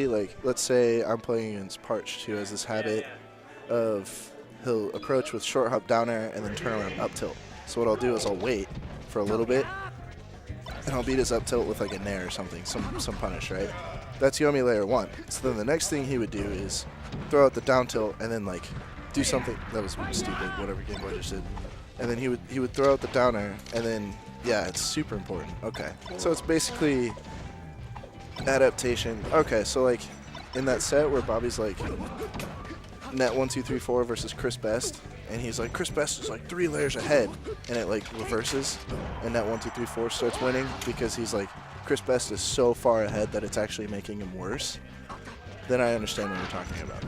like, let's say I'm playing against Parched, who has this habit of he'll approach with short hop down air and then turn around up tilt. So what I'll do is I'll wait for a little bit, and I'll beat his up tilt with like a nair or something, some punish, right? That's Yomi layer 1. So then the next thing he would do is throw out the down tilt and then like do something that was stupid, whatever Gameboyjr just did. And then he would throw out the down air and then yeah, it's super important. Okay, so it's basically adaptation. Okay, so like in that set where Bobby's like net 1, 2, 3, 4 versus Chris Best, and he's like Chris Best is like 3 layers ahead, and it like reverses, and net 1, 2, 3, 4 starts winning because he's like Chris Best is so far ahead that it's actually making him worse. Then I understand what you're talking about.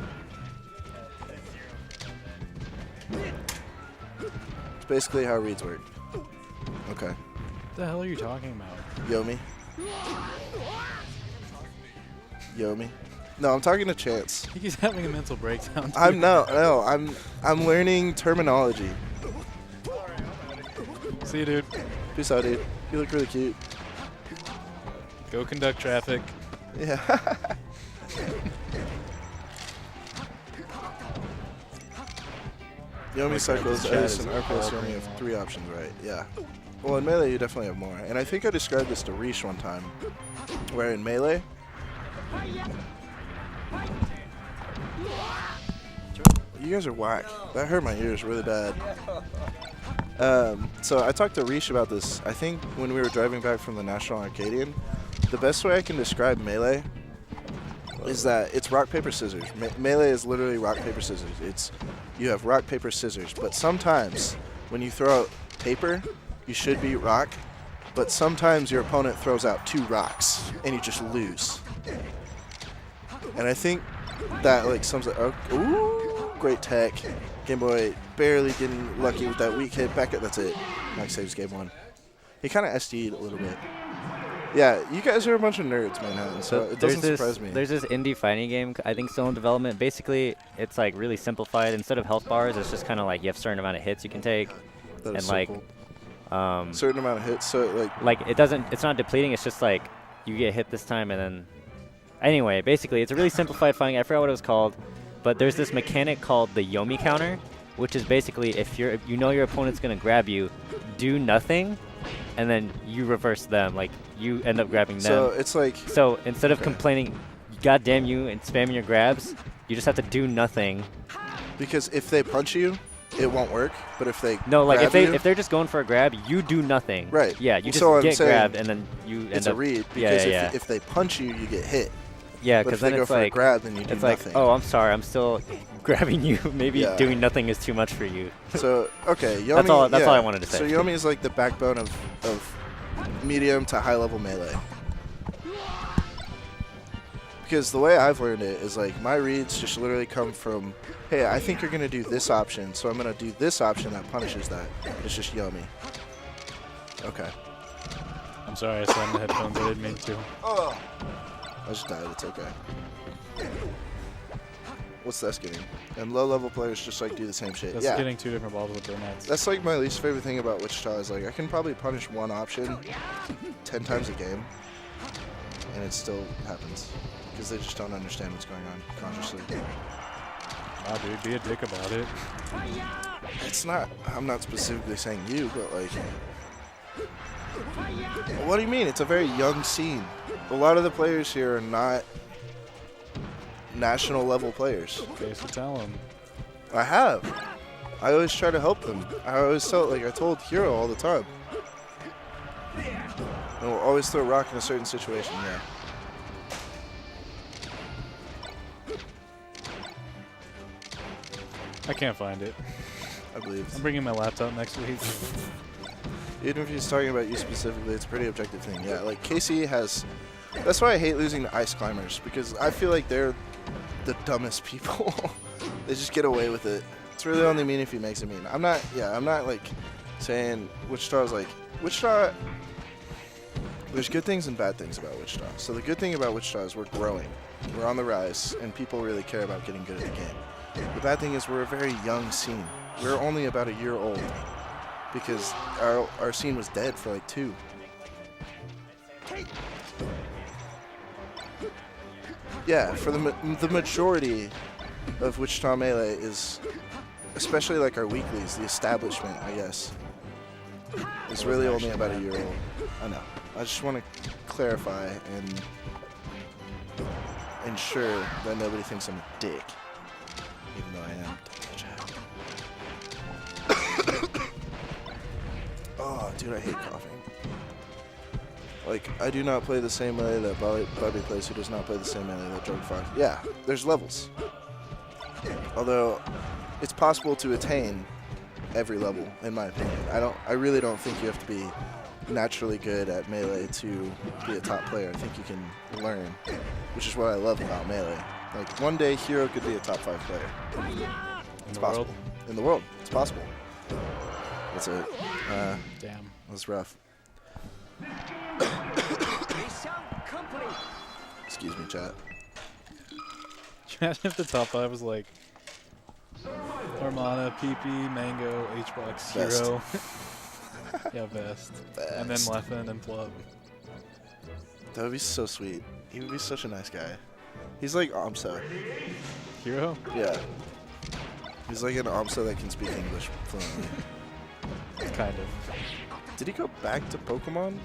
It's basically how reads work. Okay. What the hell are you talking about? Yomi. Yomi. No, I'm talking to Chance. I think he's having a mental breakdown. I'm learning terminology. See you, dude. Peace out, dude. You look really cute. Go conduct traffic. Yeah. Yomi cycles Ace and RPS. You only have 3 options, right? Yeah. Well, in Melee, you definitely have more. And I think I described this to Rish one time, where in Melee, you guys are whack. That hurt my ears really bad. So I talked to Rish about this, I think when we were driving back from the National Arcadian. The best way I can describe Melee is that it's rock, paper, scissors. Melee is literally rock, paper, scissors. You have rock, paper, scissors. But sometimes when you throw out paper, you should beat rock. But sometimes your opponent throws out 2 rocks and you just lose. And I think that like sums it up. Ooh, great tech. Gameboy barely getting lucky with that weak hit. Back at that's it. Max saves game 1. He kind of SD'd a little bit. Yeah, you guys are a bunch of nerds, Manhattan, so it doesn't surprise me. There's this indie fighting game, I think, still in development. Basically, it's like really simplified. Instead of health bars, it's just kind of like you have a certain amount of hits you can take. That is and so like, cool. Certain amount of hits, so it's not depleting. It's just like you get hit this time and then. Anyway, basically, it's a really simplified fighting. I forgot what it was called, but there's this mechanic called the Yomi counter, which is basically if you know your opponent's gonna grab you, do nothing, and then you reverse them. Like you end up grabbing them. So it's like. So instead of complaining, God damn you, and spamming your grabs, you just have to do nothing. Because if they punch you, it won't work. But if they if they're just going for a grab, you do nothing. Right. Yeah, you just get grabbed and then you end up. It's a read because if they punch you, you get hit. Yeah, because then it's like, grab, then you do it's nothing. Like, oh, I'm sorry, I'm still grabbing you. Maybe doing nothing is too much for you. So, okay, Yomi. That's all I wanted to say. So Yomi is like the backbone of medium to high level melee. Because the way I've learned it is like my reads just literally come from, hey, I think you're gonna do this option, so I'm gonna do this option that punishes that. It's just Yomi. Okay. I'm sorry, I slammed the headphones. I didn't mean to. Oh. I just died, it's okay. What's this getting? And low-level players just like do the same shit. That's getting 2 different balls with donuts. That's like my least favorite thing about Wichita is like I can probably punish one option 10 times a game, and it still happens because they just don't understand what's going on consciously. Wow, dude, be a dick about it. It's not. I'm not specifically saying you, but like. What do you mean? It's a very young scene. A lot of the players here are not national level players. Okay, so tell them. I have. I always try to help them. I always tell, like I told Hero all the time. And we'll always throw a rock in a certain situation, yeah. I can't find it. I believe. I'm bringing my laptop next week. Even if he's talking about you specifically, it's a pretty objective thing. Yeah, like KC has. That's why I hate losing to Ice Climbers, because I feel like they're the dumbest people. They just get away with it. It's really only mean if he makes it mean. I'm not like saying Wichita's like Wichita. There's good things and bad things about Wichita. So the good thing about Wichita is we're growing. We're on the rise, and people really care about getting good at the game. The bad thing is we're a very young scene. We're only about a year old because our scene was dead for like 2. Yeah, for the majority of Wichita Melee is, especially like our weeklies, the establishment, I guess, is really only about a year old. I know. I just want to clarify and ensure that nobody thinks I'm a dick, even though I am. Oh, dude, I hate coughing. Like, I do not play the same melee that Bobby plays, who does not play the same melee that Drug Fox. Yeah, there's levels. Although, it's possible to attain every level, in my opinion. I really don't think you have to be naturally good at melee to be a top player. I think you can learn, which is what I love about melee. Like, one day, Hero could be a top 5 player. It's possible. In the world, it's possible. That's it. Damn. That's rough. Excuse me, chat. Imagine if the top 5 was like Armada, PP, Mango, Hbox, Hero. Yeah, best. And then Leffen and Plub. That would be so sweet. He would be such a nice guy. He's like Amsa. Hero? Yeah. He's like an Amsa that can speak English fluently. Kind of. Did he go back to Pokemon?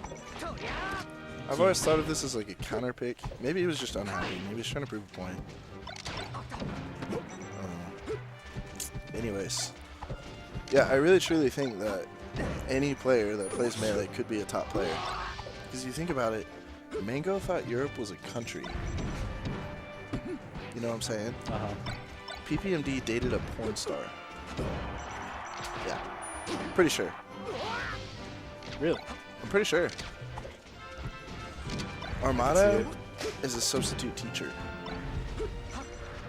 I've always thought of this as like a counter pick. Maybe he was just unhappy. Maybe he was trying to prove a point. Anyways. Yeah, I really truly think that any player that plays Melee could be a top player. Because you think about it, Mango thought Europe was a country. You know what I'm saying? PPMD dated a porn star. Yeah. Pretty sure. Really? I'm pretty sure. Armada is a substitute teacher.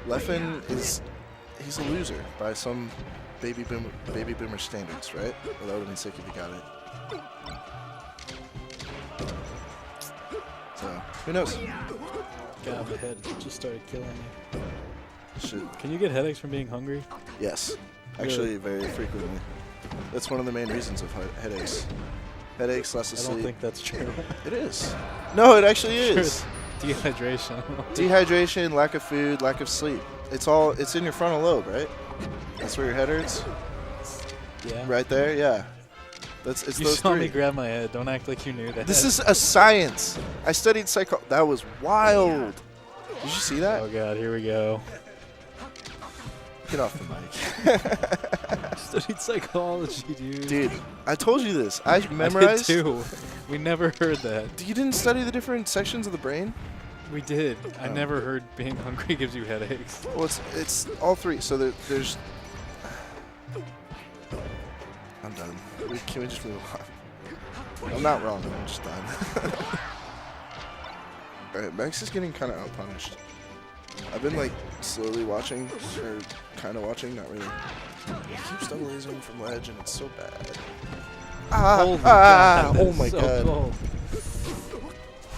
Leffen he's a loser by some baby boomer standards, right? Well, that would have been sick if he got it. So, who knows? God, my head just started killing me. Should. Can you get headaches from being hungry? Yes. Actually, very frequently. That's one of the main reasons of headaches. Headaches, less I asleep. don't think that's true. It is. No, it actually Sure, is. dehydration. Dehydration, lack of food, lack of sleep. It's in your frontal lobe, right? That's where your head hurts? Yeah. Right there, yeah. It's You those saw three. me grab my head. Don't act like you knew that. This is a science. I studied psycho. That was wild. Did you see that? Oh god, here we go. Get off the mic. Studied psychology, dude. Dude, I told you this. I I did memorized. too. We never heard that. You didn't study the different sections of the brain? We did. I Oh. never heard being hungry gives you headaches. Well, it's all three. So there's. I'm done. Can we just move on? I'm not wrong. I'm just done. All right, Max is getting kind of outpunished. I've been like slowly watching, or kind of watching, not really. He keeps double lasering from ledge, and it's so bad. Holy God, oh that's my so god. cold.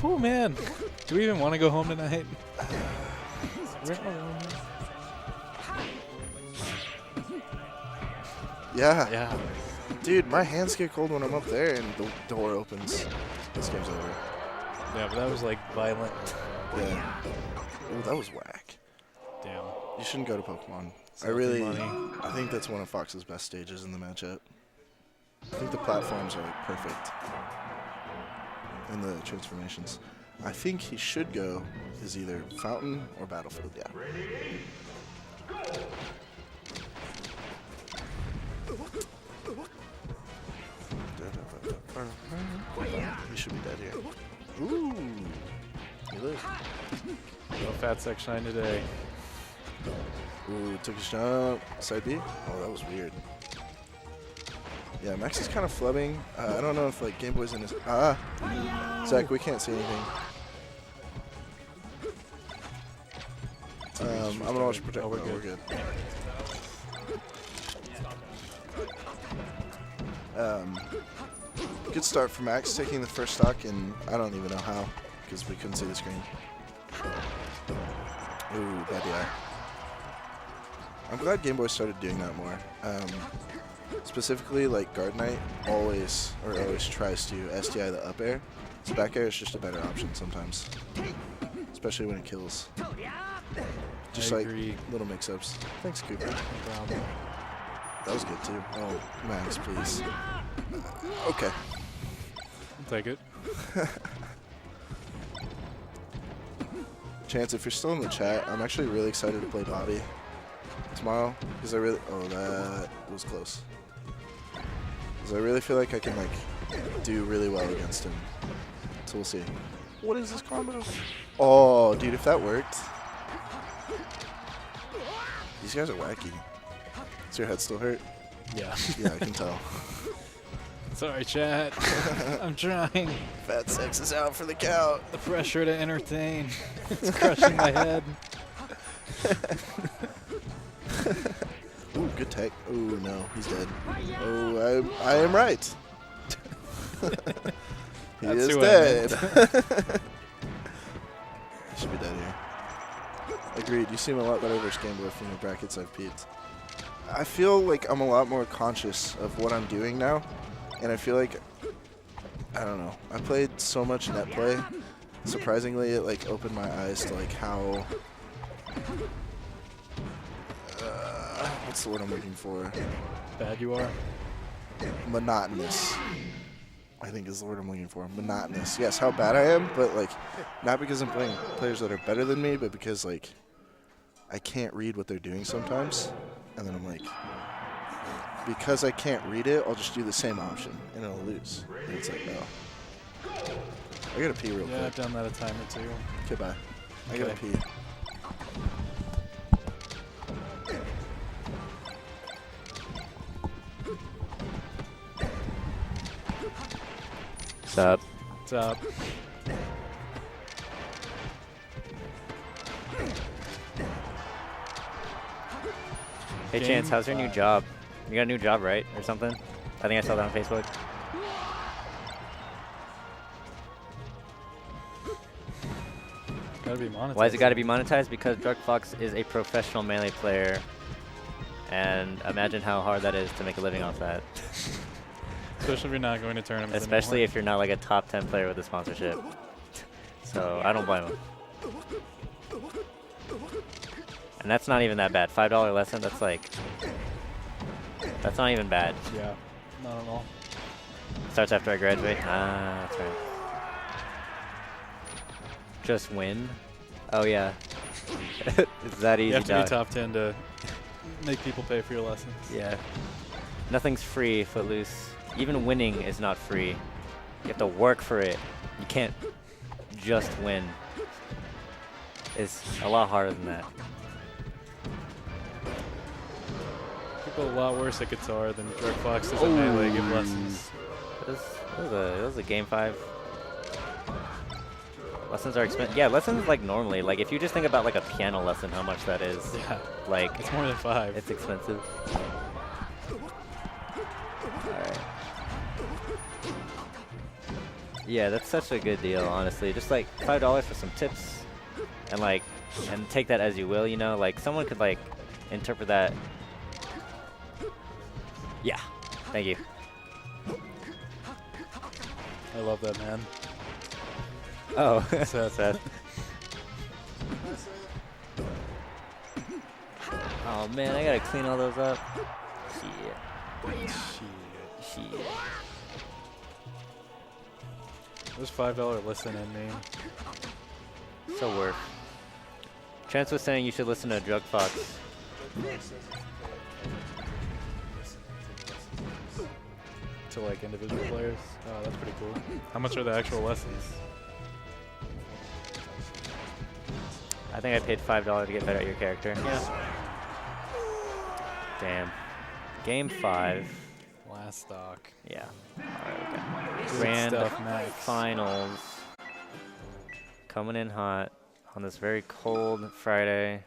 Whew, man. Do we even want to go home tonight? Yeah. Yeah. Dude, my hands get cold when I'm up there and the door opens. This game's over. Yeah, but that was like violent. Yeah. Ooh, that was whack. Damn. You shouldn't go to Pokemon. Salty money. I think that's one of Fox's best stages in the matchup. I think the platforms are like perfect. And the transformations. I think he should go is either Fountain or Battlefield, yeah. He should be dead here. Ooh. He lived. No fat sec shine today. Ooh, took his jump. Side B? Oh, that was weird. Yeah, Max is kind of flubbing. I don't know if like Gameboy's in his. Zach, we can't see anything. I'm gonna watch Protect. Oh, we're We're good. Good start for Max, taking the first stock, and I don't even know how, because we couldn't see the screen. Ooh, bad DI. I'm glad Gameboy started doing that more. Specifically, like Guard Knight always tries to SDI the up air. So back air is just a better option sometimes. especially when it kills. Just I like agree. little mix-ups. Thanks, Cooper. No problem. That was good too. Oh, Max, please. Okay. I'll take it. Chance, if you're still in the chat, I'm actually really excited to play Bobby tomorrow because I really. Oh, that was close. Because I really feel like I can like do really well against him. So we'll see. What is this combo? Oh, dude, if that worked. These guys are wacky. Does your head still hurt? Yeah. Yeah, I can tell. Sorry, chat. I'm trying. Fat Sex is out for the count. The pressure to entertain. It's crushing my head. Ooh, good tech. Ooh, no, he's dead. Oh, I am right. He That's is who I dead. meant. He should be dead here. Agreed. You seem a lot better versus Gameboyjr from the brackets I've peeped. I feel like I'm a lot more conscious of what I'm doing now, and I feel like, I don't know, I played so much net play. Surprisingly, it like opened my eyes to like how, what's the word I'm looking for? Bad you are. Monotonous, I think is the word I'm looking for. Monotonous. Yes, how bad I am, but like, not because I'm playing players that are better than me, but because like, I can't read what they're doing sometimes. And then I'm like, because I can't read it, I'll just do the same option, and it'll lose. And it's like, oh. I gotta pee real Yeah, quick. I've done that a time or two. Okay, bye. I gotta Okay. pee. What's up? What's up? Hey, Game Chance, how's your new 5. job? You got a new job, right? Or something? I think I saw that on Facebook. Gotta be monetized. Why has it got to be monetized? Because DrugFox is a professional Melee player. And imagine how hard that is to make a living off that. Especially if you're not going to tournaments Especially anymore. if you're not like a top 10 player with a sponsorship. So I don't blame him. And that's not even that bad. $5 lesson, that's like, that's not even bad. Yeah, not at all. Starts after I graduate. Ah, that's right. Just win. Oh yeah. It's that easy. You have to dog. be top 10 to make people pay for your lessons. Yeah. Nothing's free, Footloose. Even winning is not free. You have to work for it. You can't just win. It's a lot harder than that. People a lot worse at guitar than DrugFox does at Melee give lessons. It was a game 5. Lessons are expensive. Yeah, lessons like normally. Like if you just think about like a piano lesson, how much that is. Yeah, Like it's more than 5. it's expensive. Alright. Yeah, that's such a good deal, honestly. Just like $5 for some tips, and like, and take that as you will, you know. Like someone could like interpret that. Yeah, thank you. I love that, man. Oh, Seth. Seth. Oh man, I gotta clean all those up. Shit. Shit. There's $5 listen in me. So worth. Chance was saying you should listen to DrugFox. To like individual players. Oh, that's pretty cool. How much are the actual lessons? I think I paid $5 to get better at your character. Yeah. Damn. Game 5. Last stock. Yeah. Alright, okay. Good Grand stuff, Max. finals. Coming in hot on this very cold Friday.